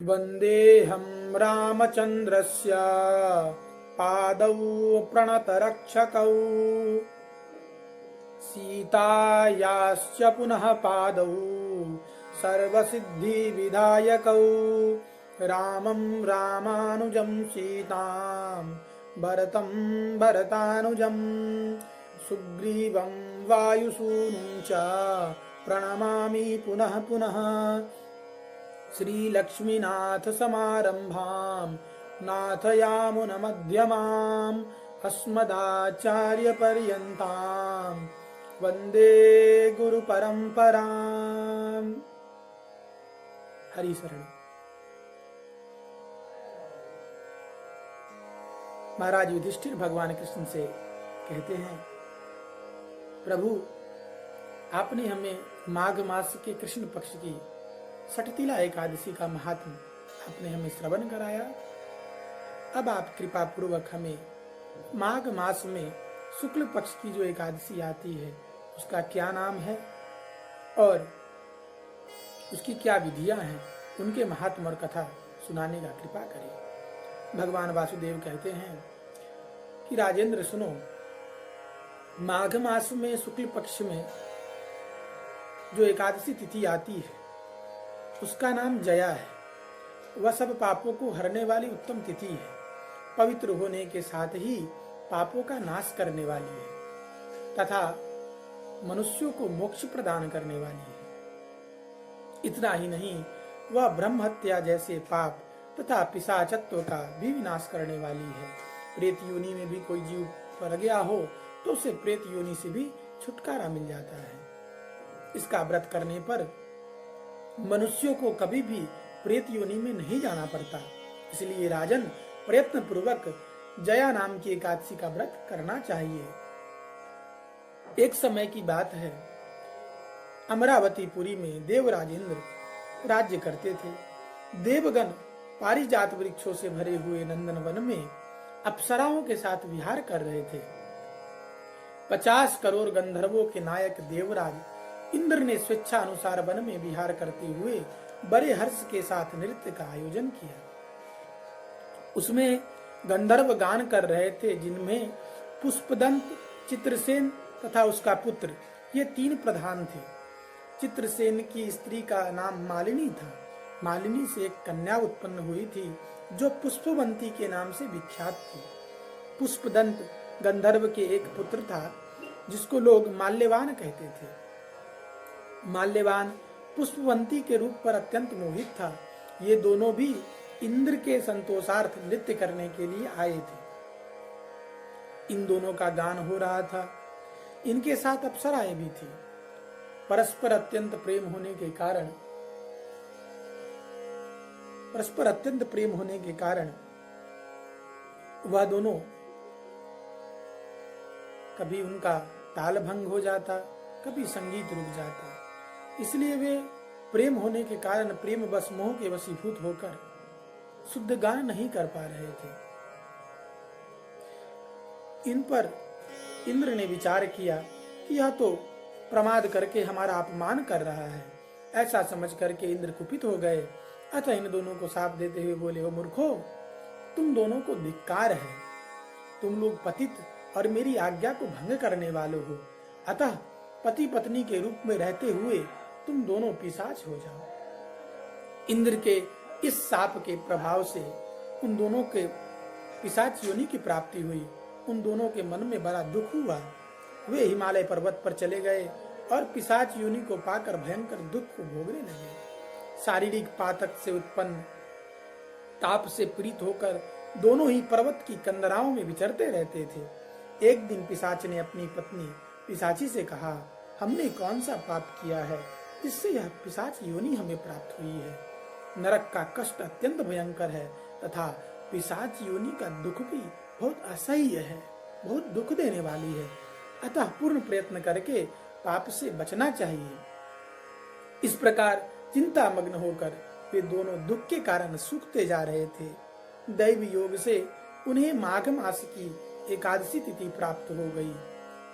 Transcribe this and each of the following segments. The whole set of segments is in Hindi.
वन्देऽहं रामचन्द्रस्य पादौ प्रणतरक्षकौ सीतायाश्च पुनः पादौ सर्वसिद्धिविधायकौ रामं रामानुजं सीतां भरतं भरतानुजं सुग्रीवं वायुसूनुं च प्रणमामि पुनः पुनः श्रीलक्ष्मीनाथ समारंभां नाथयामुनमध्यमाम् अस्मदाचार्यपर्यन्तां वन्दे गुरुपरम्पराम्। हरि शरण। महाराज युधिष्ठिर भगवान कृष्ण से कहते हैं, प्रभु आपने हमें माघ मास के कृष्ण पक्ष की सठतिला एकादशी का महात्म आपने हमें श्रवण कराया। अब आप कृपा पूर्वक हमें माघ मास में शुक्ल पक्ष की जो एकादशी आती है उसका क्या नाम है और उसकी क्या विधियां हैं, उनके महात्म और कथा सुनाने का कृपा करें। भगवान वासुदेव कहते हैं कि राजेंद्र सुनो, माघ मास में शुक्ल पक्ष में जो एकादशी तिथि आती है उसका नाम जया है। वह सब पापों को हरने वाली उत्तम तिथि है, पवित्र होने के साथ ही पापों का नाश करने वाली है तथा मनुष्यों को मोक्ष प्रदान करने वाली है। इतना ही नहीं, वह ब्रह्म हत्या जैसे पाप तथा पिशाचत्व का भी विनाश करने वाली है। प्रेत योनि में भी कोई जीव पड़ गया हो तो उसे प्रेत योनि से भी छुटकारा मिल जाता है। इसका व्रत करने पर मनुष्यों को कभी भी प्रेत योनि में नहीं जाना पड़ता। इसलिए राजन, प्रयत्न पूर्वक जया नाम की एकादशी का व्रत करना चाहिए। एक समय की बात है, अमरावतीपुरी में देवराज इंद्र राज्य करते थे। देवगण पारिजात वृक्षों से भरे हुए नंदन वन में अप्सराओं के साथ विहार कर रहे थे। 50 करोड़ गंधर्वों के नायक देवराज इंद्र ने स्वेच्छा अनुसार वन में विहार करते हुए बड़े हर्ष के साथ नृत्य का आयोजन किया। उसमें गंधर्व गान कर रहे थे, जिनमें पुष्पदंत, चित्रसेन तथा उसका पुत्र, ये 3 प्रधान थे। चित्रसेन की स्त्री का नाम मालिनी था। मालिनी से एक कन्या उत्पन्न हुई थी जो पुष्पवंती के नाम से विख्यात थी। पुष्पदंत गंधर्व के एक पुत्र था जिसको लोग माल्यवान कहते थे। माल्यवान पुष्पवंती के रूप पर अत्यंत मोहित था। ये दोनों भी इंद्र के संतोषार्थ नृत्य करने के लिए आए थे। इन दोनों का गान हो रहा था। इनके साथ अप्सराएं भी थी। परस्पर अत्यंत प्रेम होने के कारण वह दोनों, कभी उनका ताल भंग हो जाता, कभी संगीत रुक जाता। इसलिए वे प्रेम होने के कारण प्रेम बस मोह के वशीभूत होकर शुद्ध गान नहीं कर पा रहे थे। इन पर इंद्र ने विचार किया कि यह तो प्रमाद करके हमारा अपमान कर रहा है। ऐसा समझ करके इंद्र कुपित हो गए। अतः इन दोनों को शाप देते हुए बोले, ओ मूर्खो, तुम दोनों को धिक्कार है। तुम लोग पतित और मेरी आज्ञा को भंग करने वाले हो। अतः पति पत्नी के रूप में रहते हुए तुम दोनों पिशाच हो जाओ। इंद्र के इस शाप के प्रभाव से उन दोनों के पिशाच योनि की प्राप्ति हुई। उन दोनों के मन में बड़ा दुख हुआ। वे हिमालय पर्वत पर चले गए और पिशाच योनि को पाकर भयंकर दुख को भोगने लगे। शारीरिक पातक से उत्पन्न ताप से पीड़ित होकर दोनों ही पर्वत की कंदराओं में विचरते रहते थे। एक दिन पिशाच ने अपनी पत्नी पिशाची से कहा, हमने कौन सा पाप किया है जिससे यह पिशाच योनि हमें प्राप्त हुई है। नरक का कष्ट अत्यंत भयंकर है तथा पिशाच योनि का दुख भी बहुत असह्य है, बहुत दुख देने वाली है। अतः पूर्ण प्रयत्न करके पाप से बचना चाहिए। इस प्रकार चिंता मग्न होकर वे दोनों दुख के कारण सूखते जा रहे थे। दैव योग से उन्हें माघ मास की एकादशी तिथि प्राप्त हो गई।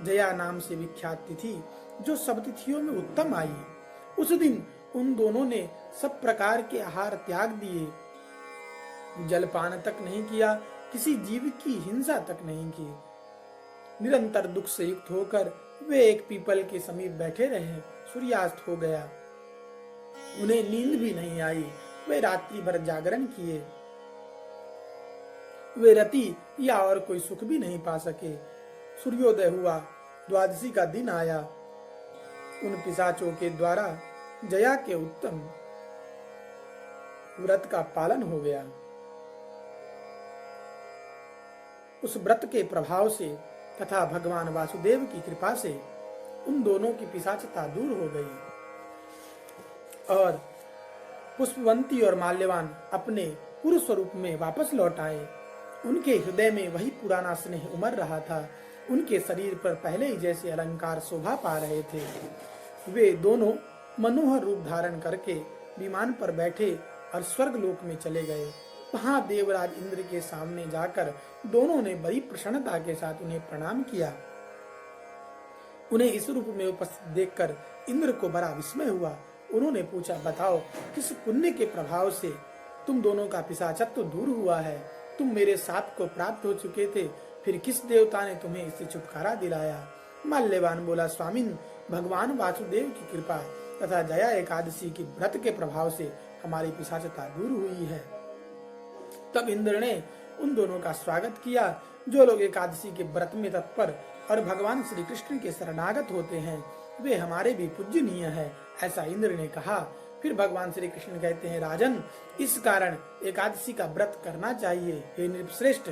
जया नाम से विख्यात तिथि जो सब तिथियों में उत्तम आई। उस दिन उन दोनों ने सब प्रकार के आहार त्याग दिए जलपान तक नहीं किया, किसी जीव की हिंसा तक नहीं की। निरंतर दुख से युक्त होकर वे एक पीपल के समीप बैठे रहे। सूर्यास्त हो गया, उन्हें नींद भी नहीं आई। वे रात्रि भर जागरण किए। वे रति या और कोई सुख भी नहीं पा सके। सूर्योदय हुआ, द्वादशी का दिन आया। उन पिशाचों के द्वारा जया के उत्तम व्रत का पालन हो गया। उस व्रत के प्रभाव से तथा भगवान वासुदेव की कृपा से उन दोनों की पिशाचता दूर हो गई और पुष्पवंती और माल्यवान अपने पूर्व स्वरूप में वापस लौट आए। उनके हृदय में वही पुराना स्नेह उमड़ रहा था। उनके शरीर पर पहले ही जैसे अलंकार शोभा पा रहे थे। वे दोनों मनोहर रूप धारण करके विमान पर बैठे और स्वर्ग लोक में चले गए। वहां देवराज इंद्र के सामने जाकर दोनों ने बड़ी प्रसन्नता के साथ उन्हें प्रणाम किया। उन्हें इस रूप में उपस्थित देखकर इंद्र को बड़ा विस्मय हुआ। उन्होंने पूछा, बताओ किस पुण्य के प्रभाव से तुम दोनों का पिशाचत्व दूर हुआ है? तुम मेरे साथ को प्राप्त हो चुके थे, फिर किस देवता ने तुम्हें इससे छुटकारा दिलाया? माल्यवान बोला, स्वामिन, भगवान वासुदेव की कृपा तथा जया एकादशी की व्रत के प्रभाव से हमारी पिशाचता दूर हुई है। तब इंद्र ने उन दोनों का स्वागत किया। जो लोग एकादशी के व्रत में तत्पर और भगवान श्री कृष्ण के शरणागत होते हैं, वे हमारे भी पूजनीय है, ऐसा इंद्र ने कहा। फिर भगवान श्री कृष्ण कहते हैं, राजन, इस कारण एकादशी का व्रत करना चाहिए। हे नृपश्रेष्ठ,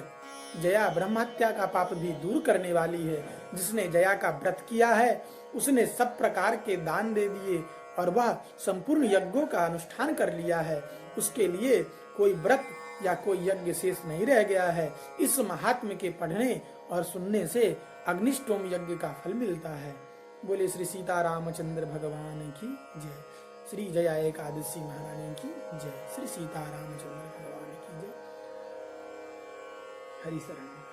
जया ब्रह्महत्या का पाप भी दूर करने वाली है। जिसने जया का व्रत किया है, उसने सब प्रकार के दान दे दिए और वह संपूर्ण यज्ञों का अनुष्ठान कर लिया है। उसके लिए कोई व्रत या कोई यज्ञ शेष नहीं रह गया है। इस महात्म्य के पढ़ने और सुनने से अग्निष्टोम यज्ञ का फल मिलता है। बोले श्री सीता रामचंद्र भगवान की जय। श्री जया एकादशी महारानी की जय। श्री सीता रामचंद्र भगवान की जय। हरि शरण।